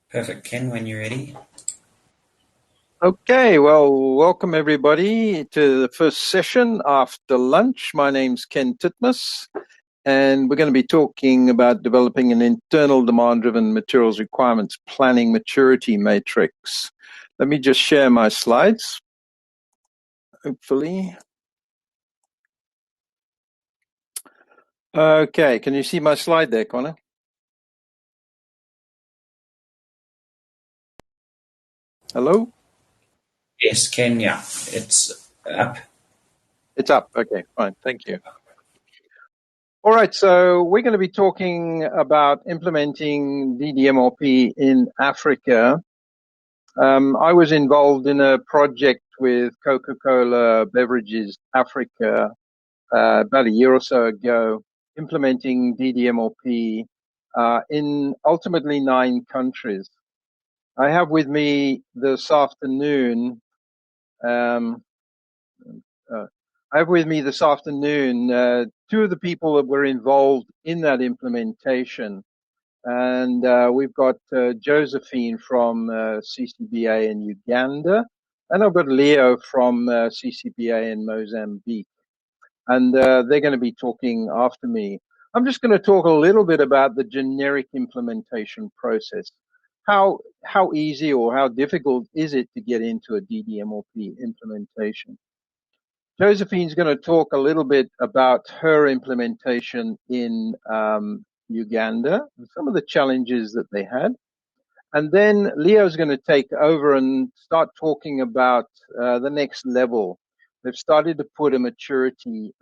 Perfect. Ken, when you're ready. Okay, well, welcome everybody to the first session after lunch. My name's Ken TITMUSS, and we're going to be talking about developing an internal demand-driven materials requirements planning maturity matrix. Let me just share my slides, hopefully. Okay, can you see my slide there, Connor? Hello? Yes, Ken, yeah. It's up. It's up. Okay, fine. Thank you. All right, so we're going to be talking about implementing DDMRP in Africa. I was involved in a project with Coca-Cola Beverages Africa about a year or so ago, implementing DDMRP in ultimately 9 countries. I have with me this afternoon two of the people that were involved in that implementation. And we've got Josephine from CCBA in Uganda, and I've got Leo from CCBA in Mozambique. And they're going to be talking after me. I'm just going to talk a little bit about the generic implementation process. How easy or how difficult is it to get into a DDMRP implementation? Josephine's going to talk a little bit about her implementation in Uganda, some of the challenges that they had. And then Leo's going to take over and start talking about the next level. They've started to put a maturity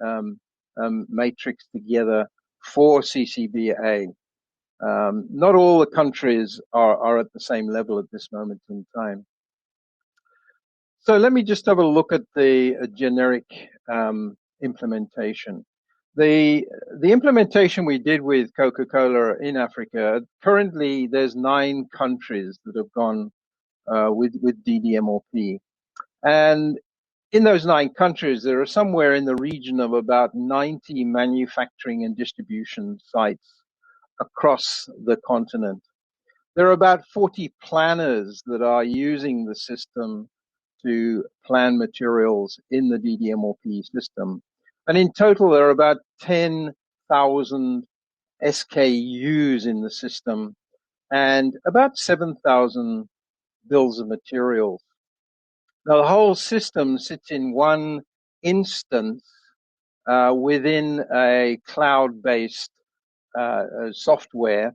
matrix together for CCBA. Not all the countries are at the same level at this moment in time. So let me just have a look at the generic implementation. The implementation we did with Coca-Cola in Africa, currently there's 9 countries that have gone with DDMRP. And in those 9 countries, there are somewhere in the region of about 90 manufacturing and distribution sites across the continent. There are about 40 planners that are using the system to plan materials in the DDMRP system. And in total, there are about 10,000 SKUs in the system and about 7,000 bills of materials. Now, the whole system sits in one instance within a cloud-based software.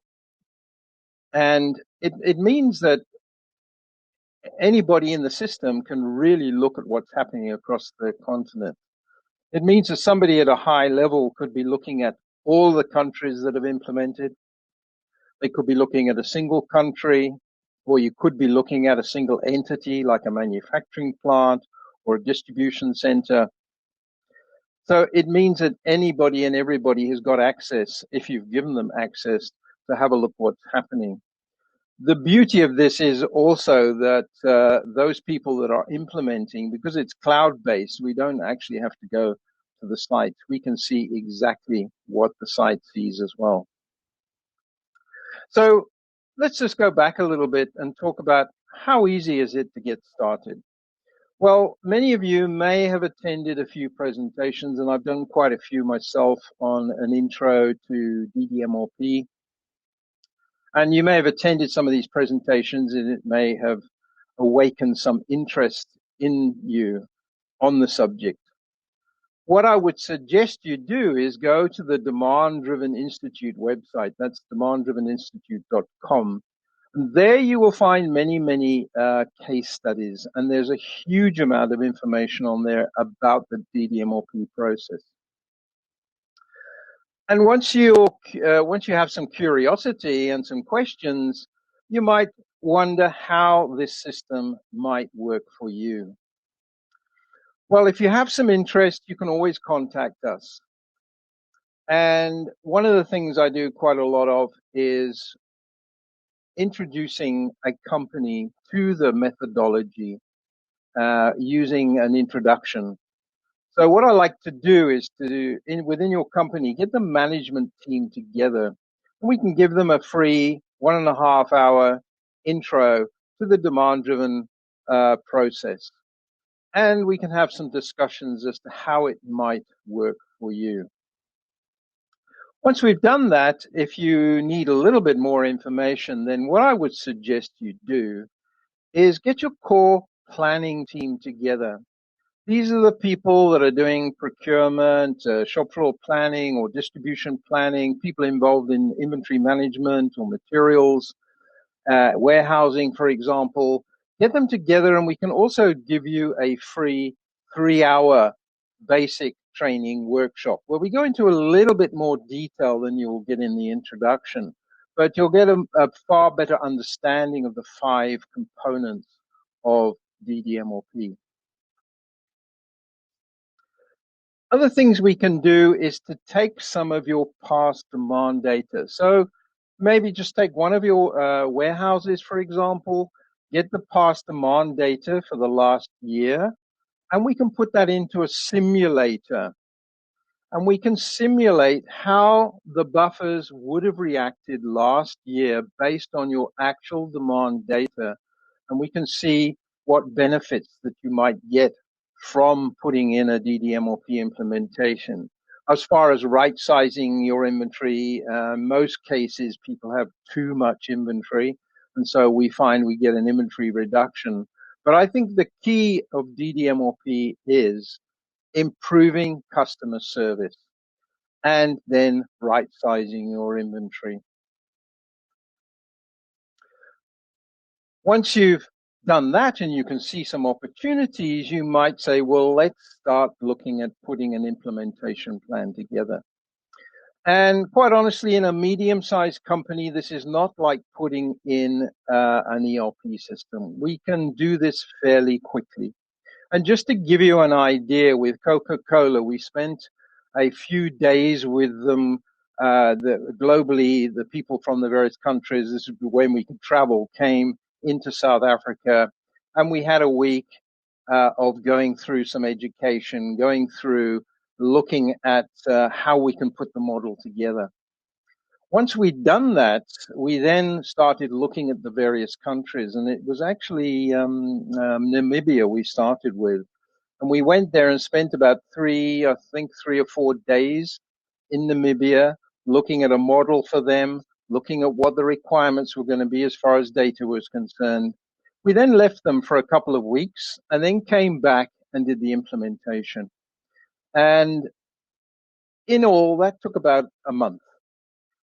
And it means that anybody in the system can really look at what's happening across the continent. It means that somebody at a high level could be looking at all the countries that have implemented. They could be looking at a single country, or you could be looking at a single entity like a manufacturing plant or a distribution center. So it means that anybody and everybody has got access, if you've given them access, to have a look what's happening. The beauty of this is also that those people that are implementing, because it's cloud-based, we don't actually have to go to the site. We can see exactly what the site sees as well. So let's just go back a little bit and talk about how easy is it to get started. Well, many of you may have attended a few presentations, and I've done quite a few myself on an intro to DDMRP. And you may have attended some of these presentations, and it may have awakened some interest in you on the subject. What I would suggest you do is go to the Demand Driven Institute website. That's demanddriveninstitute.com. And there you will find many case studies, and there's a huge amount of information on there about the DDMRP process. And once you have some curiosity and some questions, you might wonder how this system might work for you. Well, if you have some interest, you can always contact us. And one of the things I do quite a lot of is introducing a company to the methodology using an introduction. So what I like to do is within your company, get the management team together. And we can give them a free 1.5 hour intro to the demand-driven process. And we can have some discussions as to how it might work for you. Once we've done that, if you need a little bit more information, then what I would suggest you do is get your core planning team together. These are the people that are doing procurement, shop floor planning or distribution planning, people involved in inventory management or materials, warehousing, for example. Get them together, and we can also give you a free 3-hour basic training workshop where we go into a little bit more detail than you'll get in the introduction, but you'll get a far better understanding of the 5 components of DDMRP. Other things we can do is to take some of your past demand data. So maybe just take one of your warehouses, for example, get the past demand data for the last year, and we can put that into a simulator. And we can simulate how the buffers would have reacted last year based on your actual demand data. And we can see what benefits that you might get from putting in a DDMRP implementation. As far as right-sizing your inventory, most cases people have too much inventory, and so we find we get an inventory reduction. But I think the key of DDMRP is improving customer service and then right-sizing your inventory. Once you've done that and you can see some opportunities, you might say, well, let's start looking at putting an implementation plan together. And quite honestly, in a medium-sized company, this is not like putting in an ERP system. We can do this fairly quickly. And just to give you an idea, with Coca-Cola, we spent a few days with them globally. The people from the various countries, this is when we could travel, came into South Africa, and we had a week of going through some education, going through looking at how we can put the model together. Once we'd done that, we then started looking at the various countries, and it was actually Namibia we started with. And we went there and spent about 3 or 4 days in Namibia, looking at a model for them, looking at what the requirements were going to be as far as data was concerned. We then left them for a couple of weeks and then came back and did the implementation. And in all, that took about a month.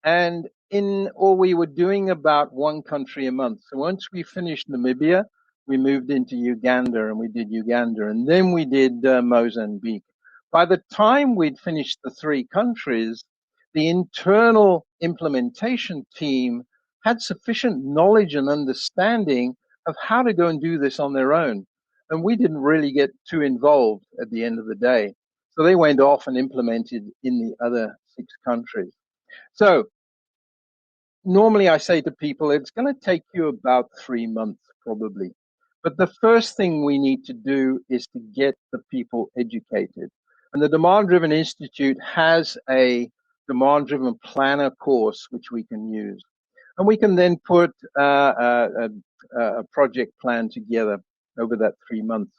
And in all, we were doing about 1 country a month. So once we finished Namibia, we moved into Uganda, and we did Uganda, and then we did Mozambique. By the time we'd finished the 3 countries, the internal implementation team had sufficient knowledge and understanding of how to go and do this on their own. And we didn't really get too involved at the end of the day. So they went off and implemented in the other 6 countries. So normally I say to people, it's going to take you about 3 months probably. But the first thing we need to do is to get the people educated. And the Demand Driven Institute has a Demand Driven Planner course which we can use. And we can then put a project plan together over that 3 months.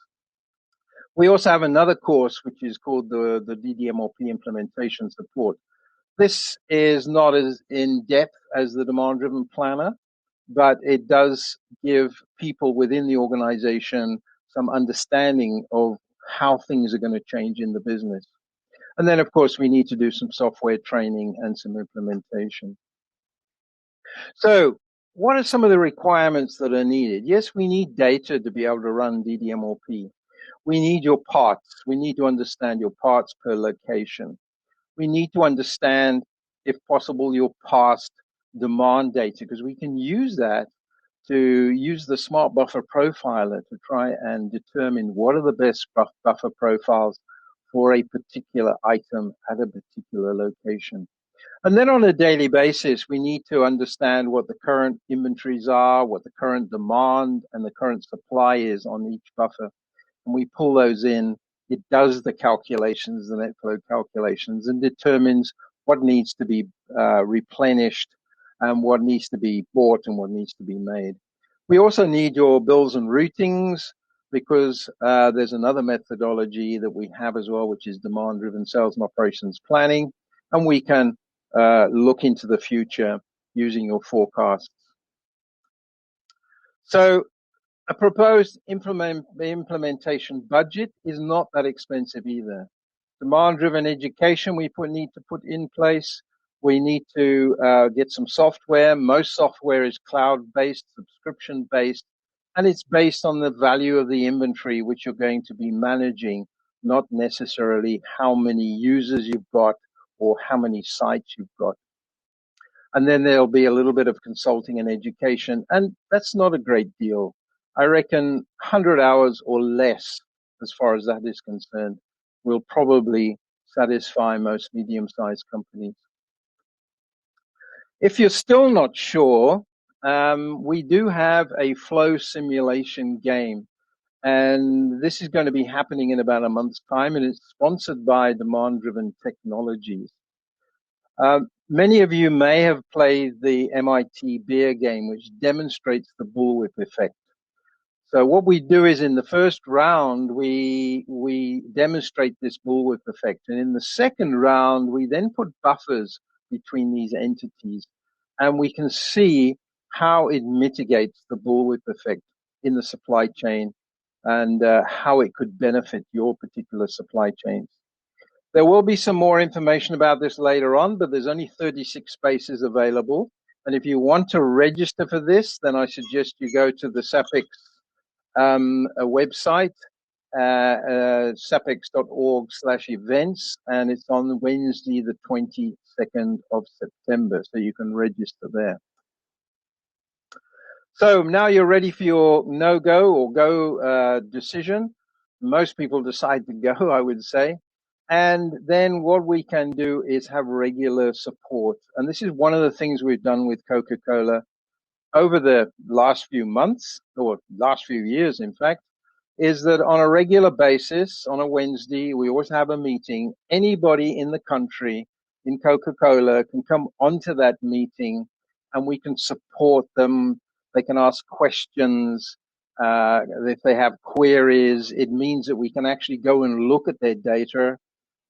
We also have another course which is called the DDMRP Implementation Support. This is not as in-depth as the Demand Driven Planner, but it does give people within the organization some understanding of how things are going to change in the business. And then, of course, we need to do some software training and some implementation. So what are some of the requirements that are needed? Yes, we need data to be able to run DDMRP. We need your parts. We need to understand your parts per location. We need to understand, if possible, your past demand data, because we can use that to use the Smart Buffer Profiler to try and determine what are the best buffer profiles for a particular item at a particular location. And then on a daily basis, we need to understand what the current inventories are, what the current demand and the current supply is on each buffer. And we pull those in. It does the calculations, the net flow calculations, and determines what needs to be replenished and what needs to be bought and what needs to be made. We also need your bills and routings, because there's another methodology that we have as well, which is demand-driven sales and operations planning, and we can look into the future using your forecasts. So a proposed implementation budget is not that expensive either. Demand-driven education we need to put in place. We need to get some software. Most software is cloud-based, subscription-based, and it's based on the value of the inventory which you're going to be managing, not necessarily how many users you've got or how many sites you've got. And then there'll be a little bit of consulting and education, and that's not a great deal. I reckon 100 hours or less, as far as that is concerned, will probably satisfy most medium-sized companies. If you're still not sure, we do have a flow simulation game, and this is going to be happening in about a month's time, and it's sponsored by Demand-Driven Technologies. Many of you may have played the MIT beer game, which demonstrates the bullwhip effect. So what we do is in the first round, we demonstrate this bullwhip effect. And in the second round, we then put buffers between these entities, and we can see how it mitigates the bullwhip effect in the supply chain and how it could benefit your particular supply chains. There will be some more information about this later on, but there's only 36 spaces available. And if you want to register for this, then I suggest you go to the SAPEX website, sapex.org/events, and it's on Wednesday, the 22nd of September, so you can register there. So now you're ready for your no-go or go decision. Most people decide to go, I would say. And then what we can do is have regular support. And this is one of the things we've done with Coca-Cola over the last few months, or last few years, in fact, is that on a regular basis, on a Wednesday, we always have a meeting. Anybody in the country in Coca-Cola can come onto that meeting, and we can support them. They can ask questions. If they have queries, it means that we can actually go and look at their data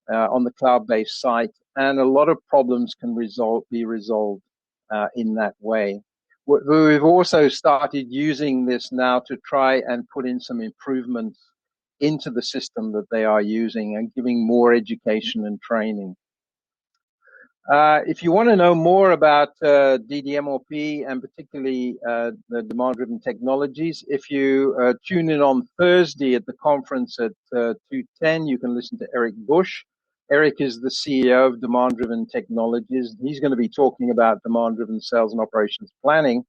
on the cloud-based site, and a lot of problems can be resolved in that way. We've also started using this now to try and put in some improvements into the system that they are using and giving more education and training. If you want to know more about DDMRP and particularly the demand-driven technologies, if you tune in on Thursday at the conference at 2:10, you can listen to Eric Bush. Eric is the CEO of Demand-Driven Technologies. He's going to be talking about demand-driven sales and operations planning.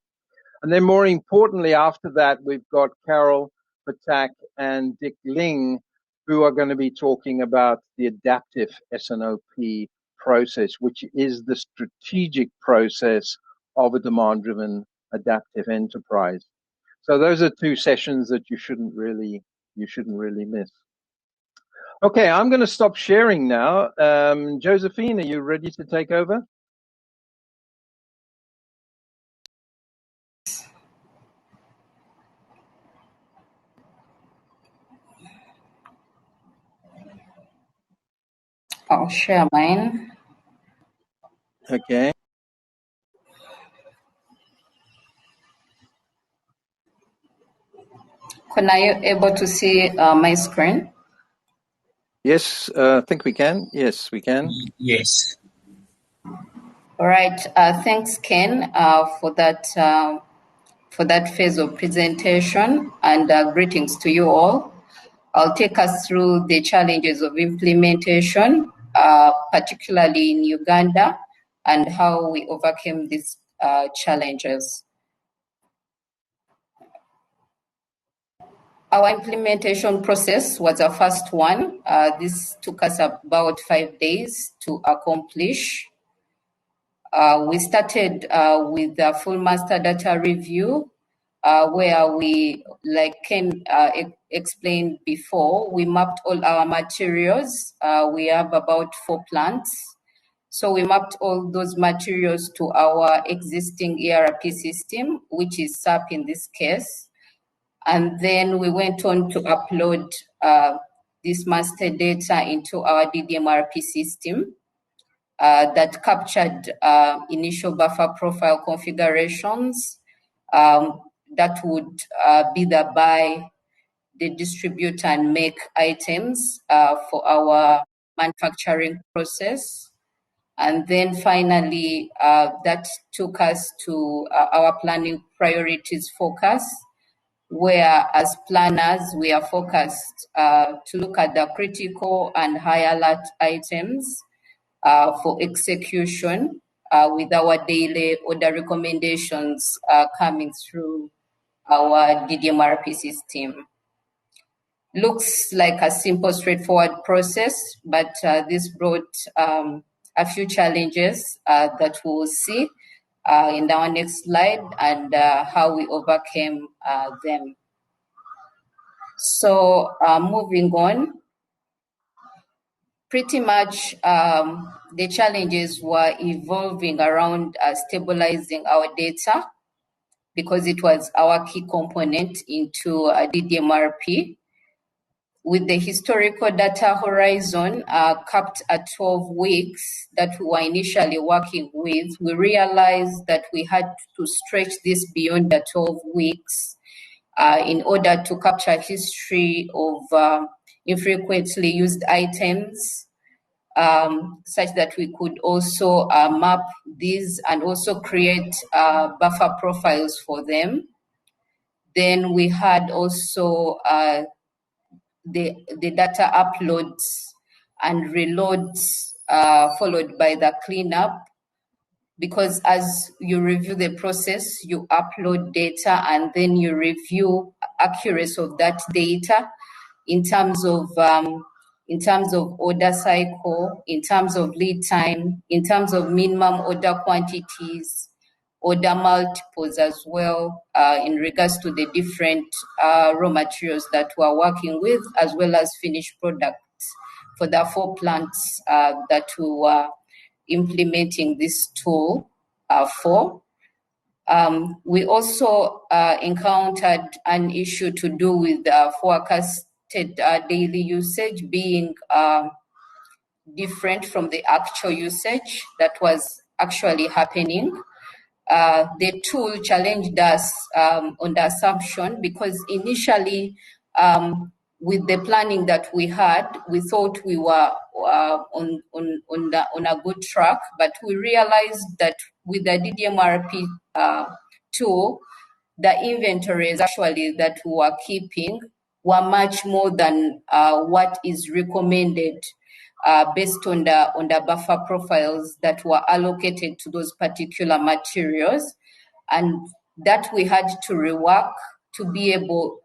And then more importantly, after that, we've got Carol Patak and Dick Ling, who are going to be talking about the adaptive S&OP process, which is the strategic process of a demand-driven adaptive enterprise. So those are two sessions that you shouldn't really miss. Okay, I'm going to stop sharing now. Josephine, are you ready to take over? I'll share mine. Okay. Are you able to see my screen? Yes, I think we can. Yes, we can. Yes. All right. Thanks, Ken, for that phase of presentation, and greetings to you all. I'll take us through the challenges of implementation, particularly in Uganda, and how we overcame these challenges. Our implementation process was a fast one. This took us about 5 days to accomplish. We started with the full master data review, where we, like Ken explained before, we mapped all our materials. We have about 4 plants. So we mapped all those materials to our existing ERP system, which is SAP in this case. And then we went on to upload this master data into our DDMRP system that captured initial buffer profile configurations that would be the buy, the distribute and make items for our manufacturing process. And then finally, that took us to our planning priorities focus, where as planners, we are focused to look at the critical and high alert items for execution with our daily order recommendations coming through our DDMRP system. Looks like a simple, straightforward process, but this brought a few challenges that we'll see in our next slide and how we overcame them. So moving on, pretty much the challenges were evolving around stabilizing our data because it was our key component into DDMRP. With the historical data horizon capped at 12 weeks that we were initially working with, we realized that we had to stretch this beyond the 12 weeks in order to capture history of infrequently used items, such that we could also map these and also create buffer profiles for them. Then we had also the data uploads and reloads followed by the cleanup, because as you review the process, you upload data and then you review accuracy of that data in terms of order cycle, in terms of lead time, in terms of minimum order quantities, order multiples as well, in regards to the different raw materials that we're working with, as well as finished products for the 4 plants that we were implementing this tool for. We also encountered an issue to do with forecasted daily usage being different from the actual usage that was actually happening. The tool challenged us on the assumption, because initially with the planning that we had, we thought we were on a good track, but we realized that with the DDMRP tool, the inventories actually that we were keeping were much more than what is recommended based on the buffer profiles that were allocated to those particular materials, and that we had to rework to be able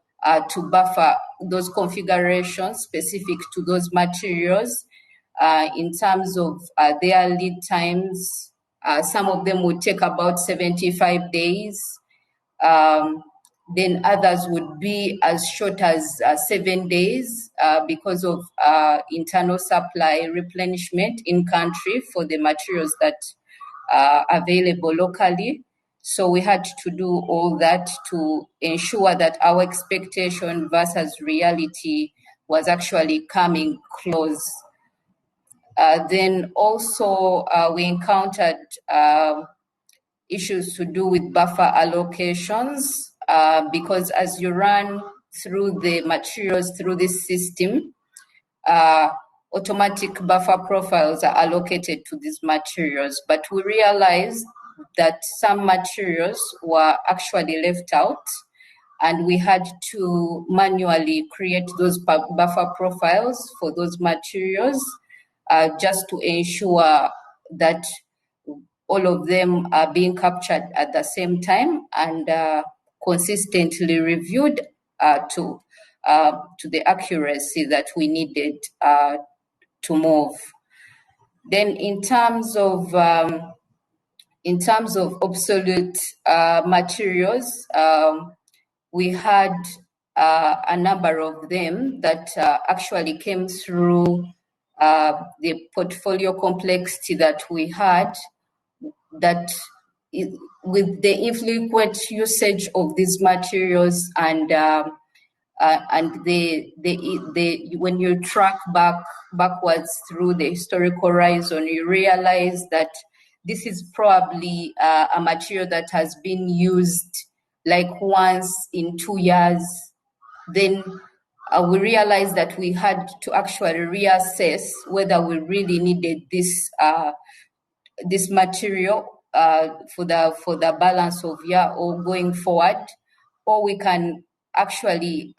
to buffer those configurations specific to those materials in terms of their lead times. Some of them would take about 75 days. Then others would be as short as 7 days because of internal supply replenishment in country for the materials that are available locally. So we had to do all that to ensure that our expectation versus reality was actually coming close. Then also we encountered issues to do with buffer allocations, because as you run through the materials through this system, automatic buffer profiles are allocated to these materials. But we realized that some materials were actually left out, and we had to manually create those buffer profiles for those materials just to ensure that all of them are being captured at the same time and consistently reviewed to the accuracy that we needed to move. Then in terms of obsolete materials, we had a number of them that actually came through the portfolio complexity that we had, that with the infrequent usage of these materials and when you track backwards through the historical horizon, you realize that this is probably a material that has been used like once in 2 years. Then we realized that we had to actually reassess whether we really needed this material for the balance of year or going forward, or we can actually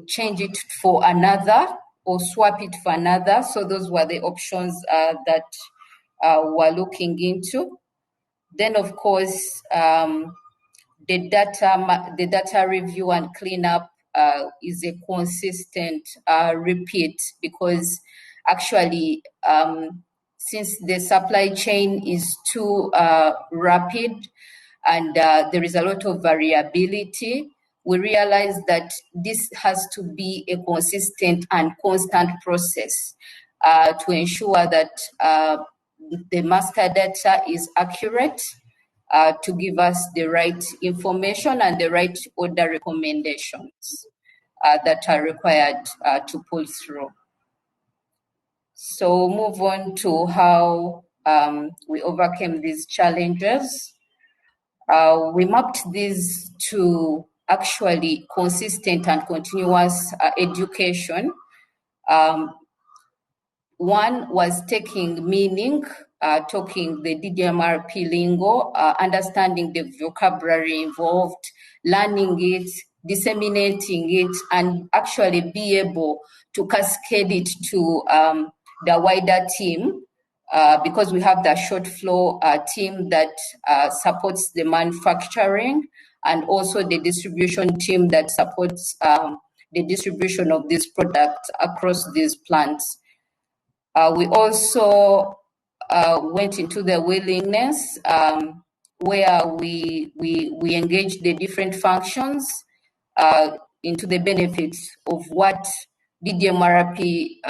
change it for another or swap it for another. So those were the options that we're looking into. Then, of course, the data review and cleanup is a consistent repeat, because actually, since the supply chain is too rapid and there is a lot of variability, we realize that this has to be a consistent and constant process to ensure that the master data is accurate, to give us the right information and the right order recommendations that are required to pull through. So move on to how we overcame these challenges. We mapped these to actually consistent and continuous education. One was taking meaning, talking the DDMRP lingo, understanding the vocabulary involved, learning it, disseminating it, and actually be able to cascade it to the wider team, because we have the short flow team that supports the manufacturing, and also the distribution team that supports the distribution of these products across these plants. We also went into the willingness, where we engaged the different functions into the benefits of what DDMRP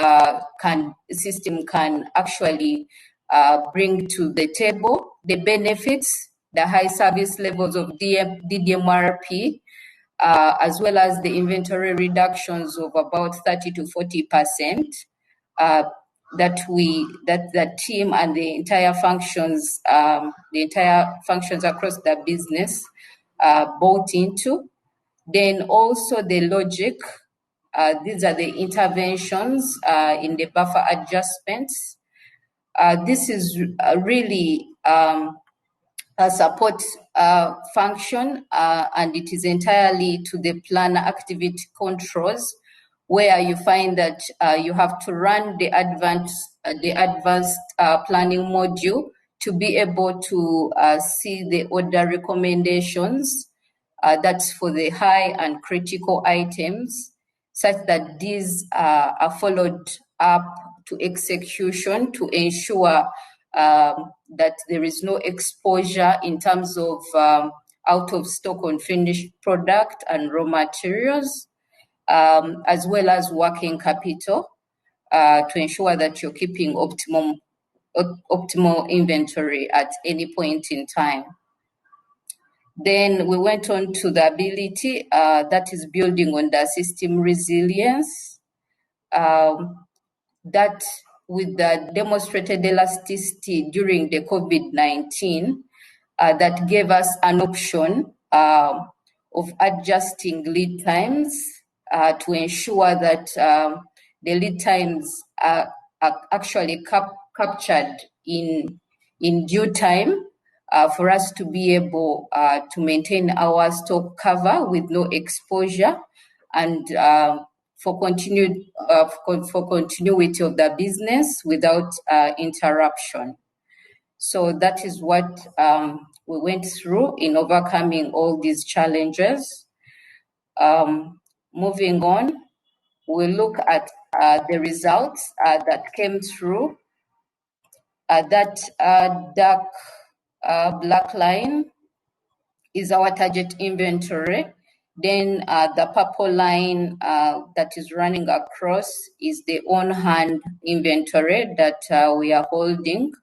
system can actually bring to the table, the benefits, the high service levels of DDMRP, as well as the inventory reductions of about 30 to 40%. That the team and the entire functions across the business bought into. Then also the logic. These are the interventions in the buffer adjustments. This is really a support function, and it is entirely to the planner activity controls, where you find that you have to run the advanced planning module to be able to see the order recommendations. That's for the high and critical items, such that these are followed up to execution to ensure that there is no exposure in terms of out of stock on finished product and raw materials, as well as working capital, to ensure that you're keeping optimal inventory at any point in time. Then we went on to the ability that is building on the system resilience, that with the demonstrated elasticity during the COVID-19, that gave us an option of adjusting lead times to ensure that the lead times are actually captured in due time, for us to be able to maintain our stock cover with no exposure, and for continuity of the business without interruption. So that is what we went through in overcoming all these challenges. Moving on, we'll look at the results that came through. That dark black line is our target inventory. Then the purple line that is running across is the on-hand inventory that we are holding.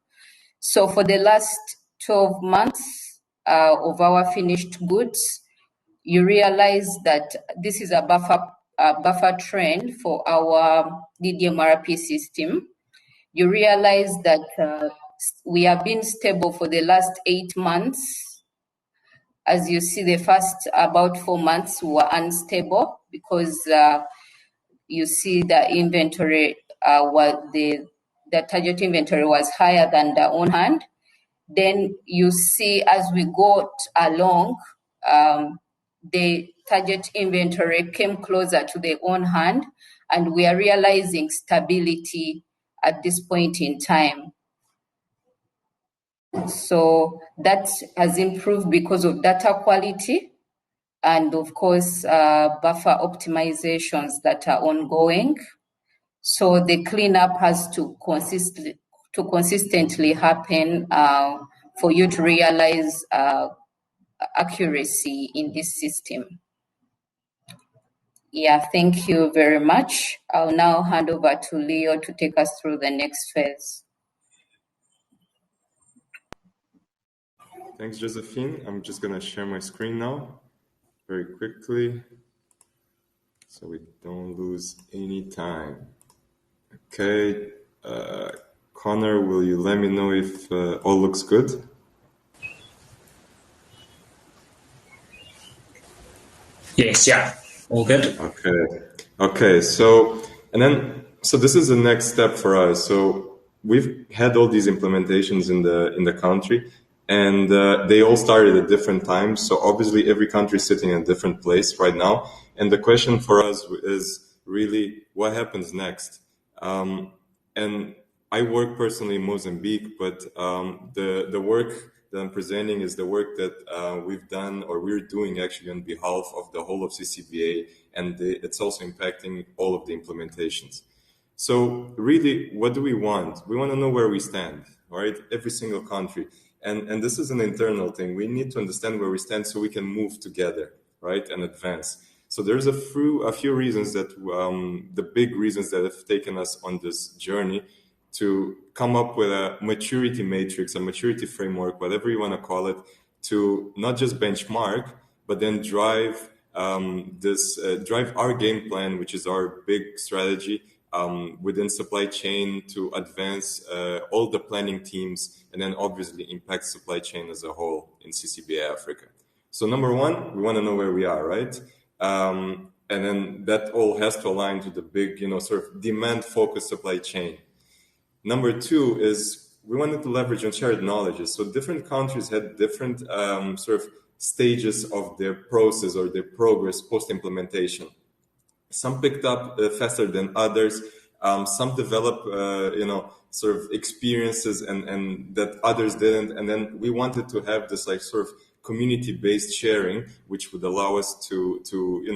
So for the last 12 months of our finished goods, you realize that this is a buffer trend for our DDMRP system. You realize that we have been stable for the last 8 months. As you see, the first about 4 months were unstable because you see the inventory, the target inventory was higher than the on hand. Then you see as we got along, the target inventory came closer to the on hand, and we are realizing stability at this point in time. So that has improved because of data quality and of course buffer optimizations that are ongoing. So the cleanup has to consistently happen for you to realize accuracy in this system. Yeah, thank you very much. I'll now hand over to Leo to take us through the next phase. Thanks, Josephine. I'm just going to share my screen now very quickly so we don't lose any time. Okay. Connor, will you let me know if all looks good? Yes, yeah, all good. Okay. So this is the next step for us. So we've had all these implementations in the country, and they all started at different times. So obviously every country is sitting in a different place right now. And the question for us is really what happens next? And I work personally in Mozambique, but the work that I'm presenting is the work that we've done, or we're doing actually on behalf of the whole of CCBA, and it's also impacting all of the implementations. So really, what do we want? We want to know where we stand, right? Every single country. And this is an internal thing. We need to understand where we stand so we can move together, right, and advance. So there's a few reasons that the big reasons that have taken us on this journey to come up with a maturity matrix, a maturity framework, whatever you want to call it, to not just benchmark, but then drive our game plan, which is our big strategy within supply chain to advance all the planning teams, and then obviously impact supply chain as a whole in CCBA Africa. So number one, we want to know where we are, right? And then that all has to align to the big, sort of demand-focused supply chain. Number two is we wanted to leverage on shared knowledges. So different countries had different sort of stages of their process or their progress post-implementation. Some picked up faster than others. Some developed, sort of experiences and that others didn't. And then we wanted to have this like sort of community-based sharing, which would allow us to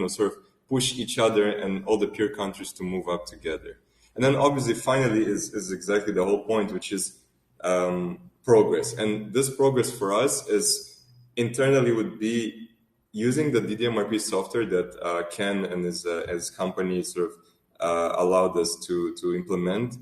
sort of push each other and all the peer countries to move up together. And then obviously finally is exactly the whole point, which is progress. And this progress for us is internally would be using the DDMRP software that Ken and his company sort of allowed us to implement,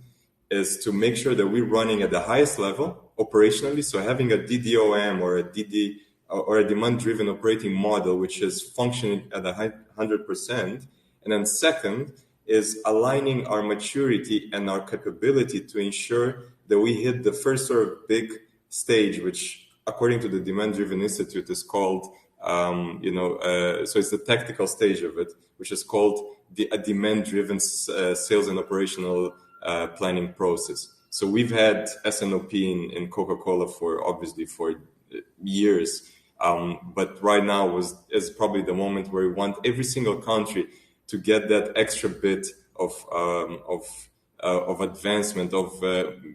is to make sure that we're running at the highest level operationally. So having a DDOM or a DD or a demand-driven operating model, which is functioning at 100%. And then second is aligning our maturity and our capability to ensure that we hit the first sort of big stage, which according to the Demand-Driven Institute is called, so it's the tactical stage of it, which is called a demand-driven sales and operational planning process. So we've had S&OP in Coca-Cola for years. But right now is probably the moment where we want every single country to get that extra bit of advancement, of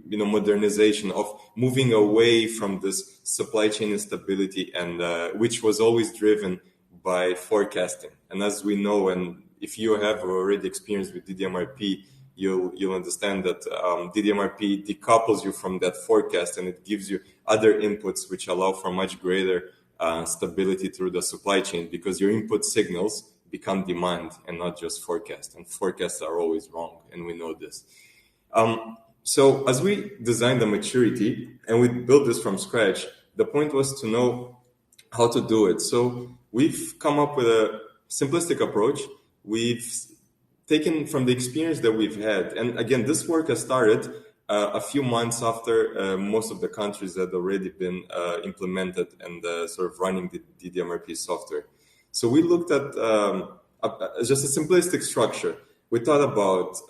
modernization, of moving away from this supply chain instability, and which was always driven by forecasting. And as we know, and if you have already experienced with DDMRP, you'll understand that DDMRP decouples you from that forecast, and it gives you other inputs which allow for much greater stability through the supply chain, because your input signals become demand and not just forecast. And forecasts are always wrong, and we know this. So as we designed the maturity and we built this from scratch, the point was to know how to do it. So we've come up with a simplistic approach. We've taken from the experience that we've had. And again, this work has started a few months after most of the countries had already been implemented and sort of running the DDMRP software. So we looked at just a simplistic structure. We thought about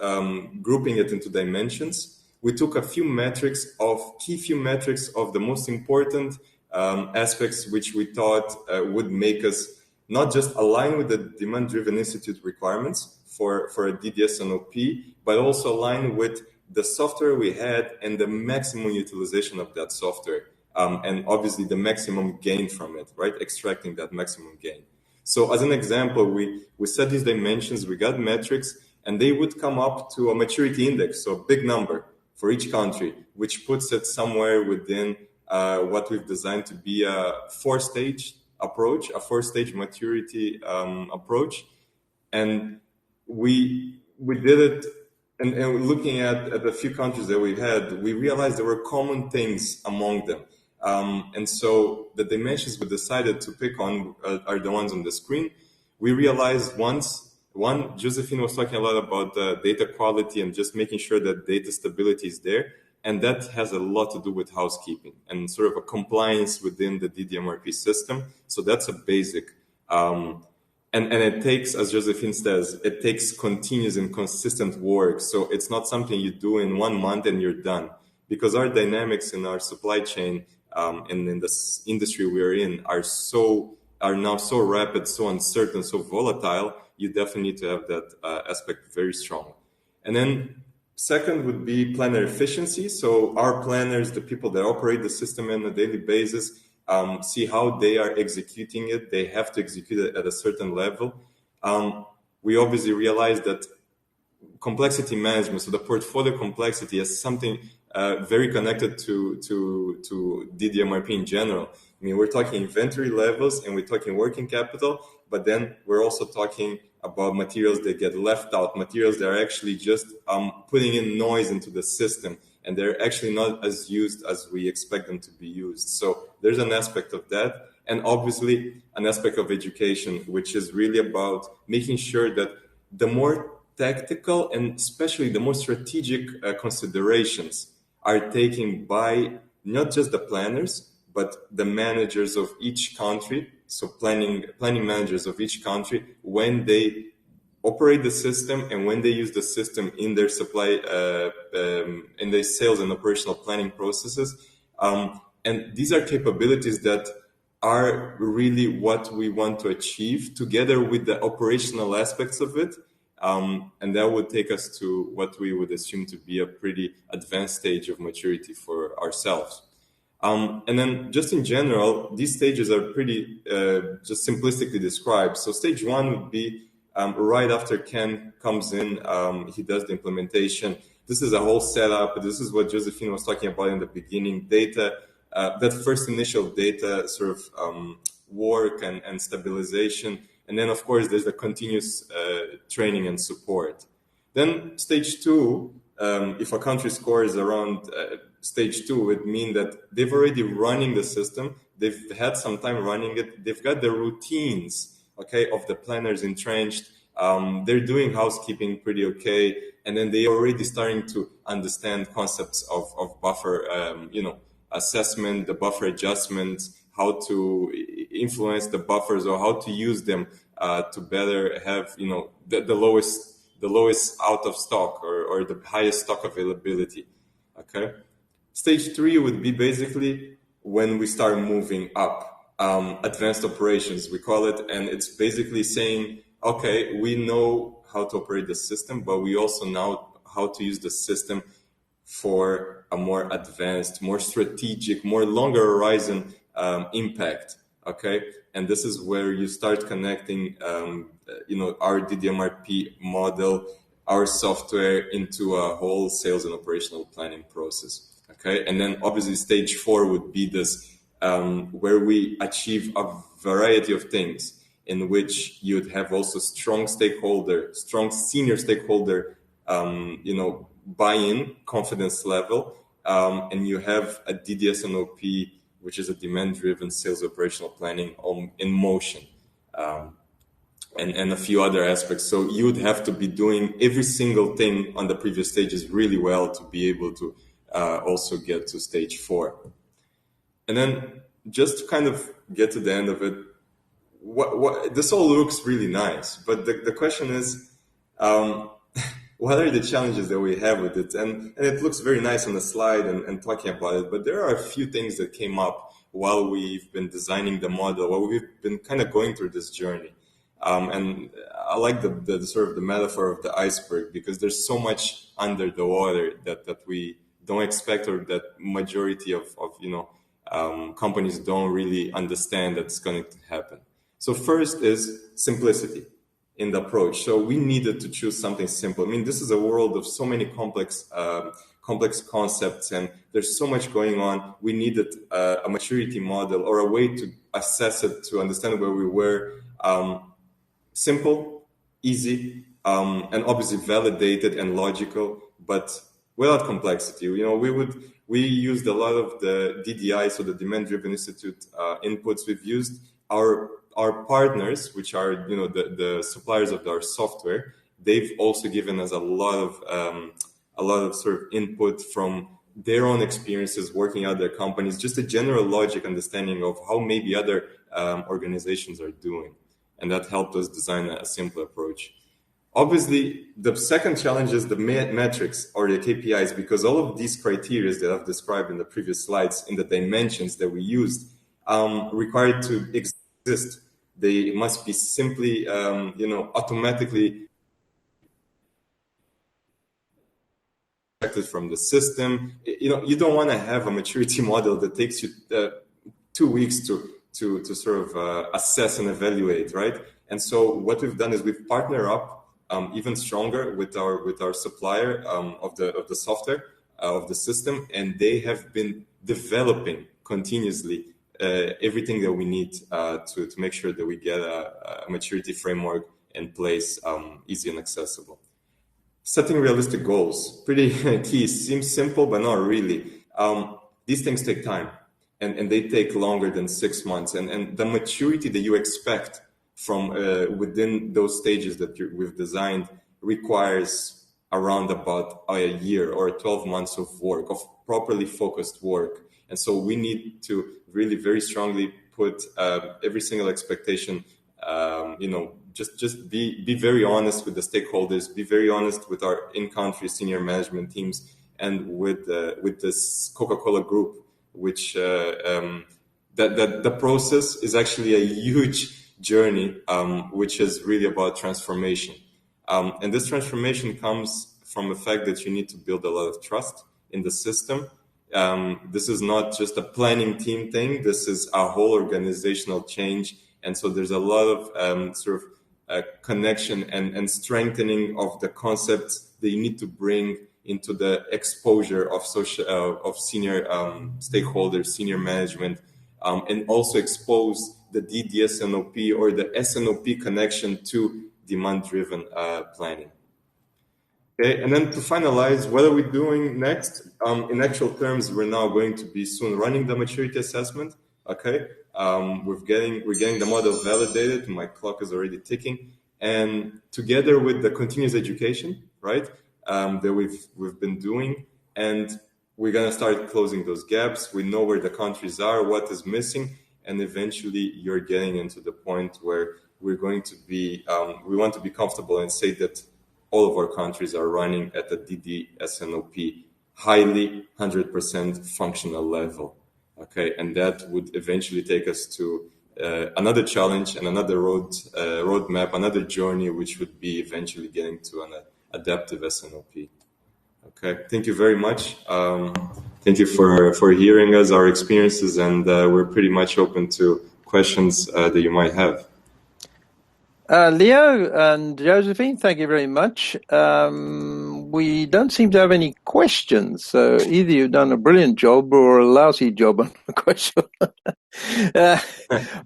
grouping it into dimensions. We took a few metrics of the most important aspects which we thought would make us not just align with the demand-driven institute requirements for a DDS&OP, but also align with the software we had and the maximum utilization of that software, and obviously the maximum gain from it, right? Extracting that maximum gain. So as an example, we set these dimensions, we got metrics, and they would come up to a maturity index, so a big number for each country, which puts it somewhere within what we've designed to be a four-stage approach, a four-stage maturity approach. And we did it, and looking at a few countries that we had, we realized there were common things among them. And so the dimensions we decided to pick on are the ones on the screen. We realized one, Josephine was talking a lot about the data quality and just making sure that data stability is there. And that has a lot to do with housekeeping and sort of a compliance within the DDMRP system. So that's a basic. And it takes, as Josephine says, it takes continuous and consistent work. So it's not something you do in 1 month and you're done. Because our dynamics in our supply chain and in this industry we're in are now so rapid, so uncertain, so volatile, you definitely need to have that aspect very strong. And then second would be planner efficiency. So our planners, the people that operate the system on a daily basis, see how they are executing it. They have to execute it at a certain level. We obviously realize that complexity management, so the portfolio complexity, is something very connected to DDMRP in general. I mean, we're talking inventory levels and we're talking working capital, but then we're also talking about materials that get left out, materials that are actually just putting in noise into the system, and they're actually not as used as we expect them to be used. So there's an aspect of that, and obviously an aspect of education, which is really about making sure that the more tactical and especially the more strategic considerations are taken by not just the planners, but the managers of each country. So planning managers of each country, when they operate the system and when they use the system in their supply, in their sales and operational planning processes. And these are capabilities that are really what we want to achieve together with the operational aspects of it. And that would take us to what we would assume to be a pretty advanced stage of maturity for ourselves. And then just in general, these stages are pretty just simplistically described. So stage one would be right after Ken comes in, he does the implementation. This is a whole setup. This is what Josephine was talking about in the beginning, data, that first initial data sort of work and stabilization. And then, of course, there's the continuous training and support. Then stage two, if a country scores around stage two, would mean that they've already running the system. They've had some time running it. They've got the routines, okay, of the planners entrenched. They're doing housekeeping pretty okay. And then they already starting to understand concepts of buffer, assessment, the buffer adjustments, how to influence the buffers or how to use them to better have, the lowest out of stock or the highest stock availability. Okay. Stage three would be basically when we start moving up, advanced operations, we call it. And it's basically saying, okay, we know how to operate the system, but we also know how to use the system for a more advanced, more strategic, more longer horizon impact. Okay. And this is where you start connecting, our DDMRP model, our software into a whole sales and operational planning process. Okay. And then obviously stage four would be this where we achieve a variety of things, in which you'd have also strong senior stakeholder, buy-in, confidence level, and you have a DDSNOP, which is a demand-driven sales operational planning in motion, and a few other aspects. So you would have to be doing every single thing on the previous stages really well to be able to also get to stage 4. And then just to kind of get to the end of it, what this all looks really nice, but the question is, what are the challenges that we have with it? And it looks very nice on the slide and talking about it, but there are a few things that came up while we've been designing the model, while we've been kind of going through this journey. And I like the sort of the metaphor of the iceberg, because there's so much under the water that we don't expect, or that majority of companies don't really understand that's going to happen. So first is simplicity in the approach. So we needed to choose something simple. I mean, this is a world of so many complex concepts, and there's so much going on. We needed a maturity model, or a way to assess it, to understand where we were. Simple, easy, and obviously validated and logical, but without complexity. We used a lot of the DDI, so the Demand-Driven Institute inputs. We've used our partners, which are the suppliers of our software. They've also given us a lot of sort of input from their own experiences working at their companies, just a general logic understanding of how maybe other organizations are doing, and that helped us design a simple approach. Obviously, the second challenge is the metrics, or the KPIs, because all of these criteria that I've described in the previous slides, in the dimensions that we used, required to exist. They must be simply, automatically from the system. You don't want to have a maturity model that takes you 2 weeks to sort of assess and evaluate, right? And so what we've done is we've partnered up even stronger with our supplier of the software of the system, and they have been developing continuously everything that we need to make sure that we get a maturity framework in place, easy and accessible. Setting realistic goals, pretty key. Seems simple, but not really. These things take time, and they take longer than 6 months. And the maturity that you expect from within those stages that we've designed requires around about a year or 12 months of work, of properly focused work. And so we need to really very strongly put every single expectation, just be very honest with the stakeholders, be very honest with our in-country senior management teams, and with this Coca-Cola group, which that the process is actually a huge journey, which is really about transformation. And this transformation comes from the fact that you need to build a lot of trust in the system. This is not just a planning team thing. This is a whole organizational change. And so there's a lot of connection and strengthening of the concepts that you need to bring into the exposure of senior stakeholders, senior management, and also expose the DDSNOP or the SNOP connection to demand-driven planning. Okay, and then to finalize, what are we doing next? In actual terms, we're now going to be soon running the maturity assessment. Okay, we're getting the model validated. My clock is already ticking, and together with the continuous education, right, that we've been doing, and we're gonna start closing those gaps. We know where the countries are, what is missing, and eventually you're getting into the point where we're going to be. We want to be comfortable and say that all of our countries are running at the DDSNOP highly 100% functional level. Okay, and that would eventually take us to another challenge and another roadmap, another journey, which would be eventually getting to an adaptive SNOP. Okay, thank you very much. Thank you for hearing us, our experiences, and we're pretty much open to questions that you might have. Leo and Josephine, thank you very much. we don't seem to have any questions. So either you've done a brilliant job or a lousy job on the question.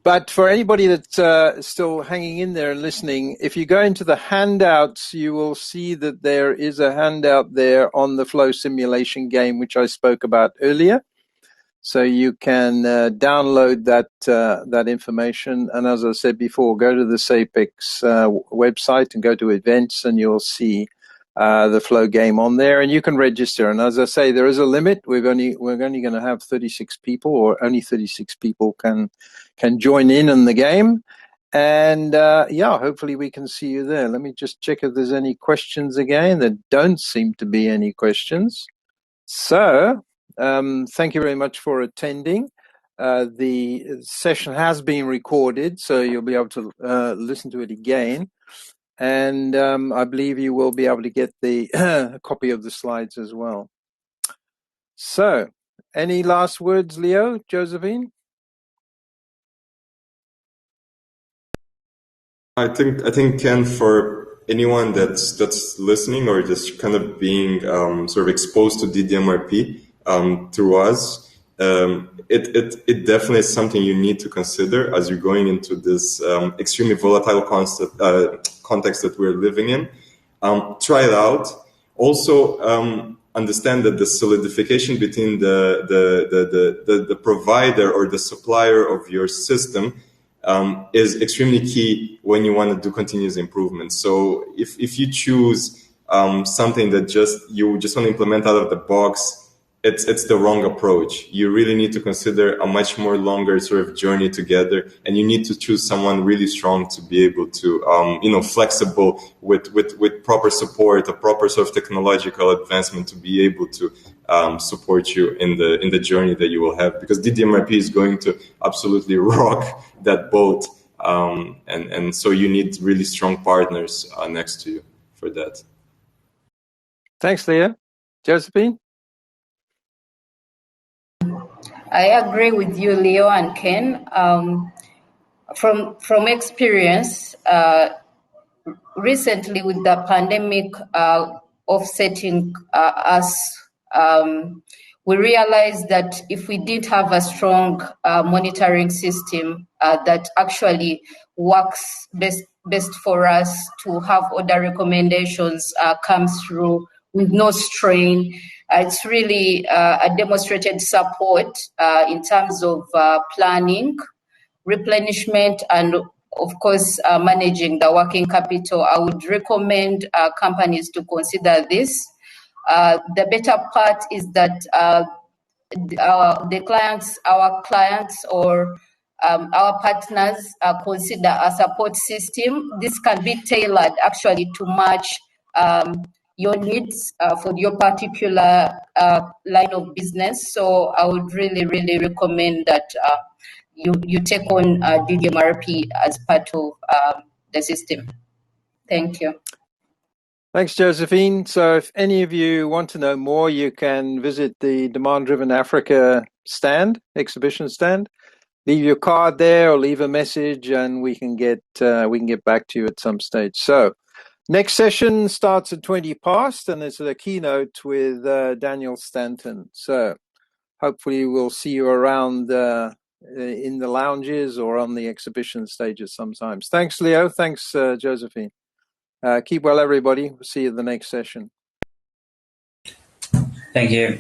But for anybody that's still hanging in there and listening, if you go into the handouts, you will see that there is a handout there on the flow simulation game, which I spoke about earlier. So you can download that information. And as I said before, go to the SAPEX website and go to events, and you'll see the flow game on there, and you can register. And as I say, there is a limit. We're only going to have 36 people, or only 36 people can join in the game. And yeah, hopefully we can see you there. Let me just check if there's any questions again. There don't seem to be any questions. So thank you very much for attending. The session has been recorded, so you'll be able to listen to it again. And I believe you will be able to get the copy of the slides as well. So, any last words, Leo, Josephine? I think, Ken, for anyone that's listening or just kind of being sort of exposed to DDMRP through us, it definitely is something you need to consider as you're going into this extremely volatile context that we're living in. Try it out. Also, understand that the solidification between the provider or the supplier of your system is extremely key when you want to do continuous improvement. So if you choose something that you just want to implement out of the box, it's the wrong approach. You really need to consider a much more longer sort of journey together, and you need to choose someone really strong to be able to, flexible with proper support, a proper sort of technological advancement to be able to support you in the journey that you will have, because DDMRP is going to absolutely rock that boat, and so you need really strong partners next to you for that. Thanks, Leo. Josephine? I agree with you, Leo and Ken. From experience, recently with the pandemic offsetting us, we realized that if we didn't have a strong monitoring system that actually works best for us to have other recommendations come through with no strain, it's really a demonstrated support in terms of planning, replenishment, and of course, managing the working capital. I would recommend companies to consider this. The better part is that our clients or our partners consider a support system. This can be tailored actually to match your needs for your particular line of business. So I would really, really recommend that you take on DDMRP as part of the system. Thank you. Thanks, Josephine. So if any of you want to know more, you can visit the Demand Driven Africa exhibition stand. Leave your card there or leave a message, and we can get back to you at some stage. So next session starts at 20 past, and it's a keynote with Daniel Stanton. So hopefully we'll see you around in the lounges or on the exhibition stages sometimes. Thanks, Leo. Thanks, Josephine. Keep well, everybody. We'll see you at the next session. Thank you.